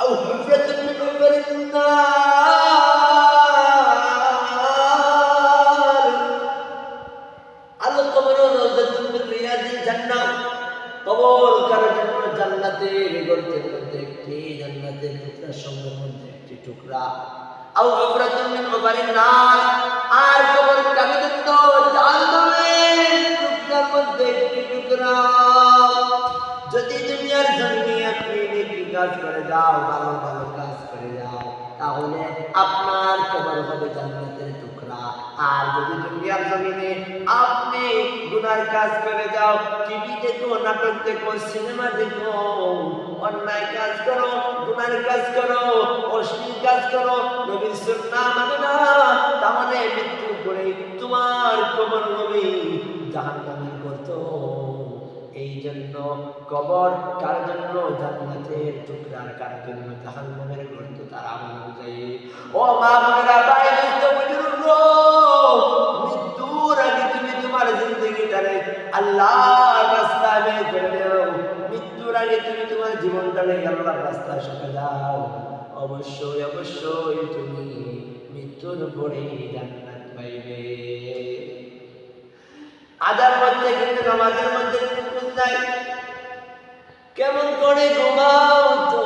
আও হুফরাতুন মিন হুফারিন নার আল কবরু রাওযাতুন মিন রিয়াদিল জান্নাহ। কবর কারো জন্য জান্নাতের গর্তের মধ্যে একটি, জান্নাতের টুকরা সমূহের মধ্যে একটি টুকরা। আও হুফরাতুন মিন হুফারিন নার, আর কবর কারো জন্য জাহান্নামের টুকরার মধ্যে একটি টুকরা। যদি দুনিয়ার জমিনে আপনি নেকি কাজ করে যাও, ভালো ভালো কাজ করে যাও, তাহলে আপনার কবর হবে জান্নাতের টুকরা। আর যদি দুনিয়ার জমিনে আপনি গুনার কাজ করে যাও, টিভি দেখো, নাটক দেখো, সিনেমা দেখো, অন্যায় কাজ করো, গুনার কাজ করো, অশ্লীল কাজ করো, নবীর সুন্নাহ মানে না, তাহলে মৃত্যুর পরে তোমার কবর হবে জাহান্নামের গর্ত। এই জন্য কবর কার জন্য জান্নাতের টুকরা, কার জন্য জাহান্নামের গর্ত, তার আমল অনুযায়ী। ও মা বোনেরা, ভাই মৃত্যুর আগে তুমি তোমার জিন্দেগিটারে আল্লাহর রাস্তায় বের করে দাও। মৃত্যুর আগে তুমি তোমার জীবনটারে আল্লাহর রাস্তায় সঁপে দাও। অবশ্যই অবশ্যই তুমি মৃত্যুর পরে জান্নাত পাইবে। আজার মধ্যে কিন্তু নামাজের মধ্যে কিন্তু নাই। কেমন করে ঘুমাও তো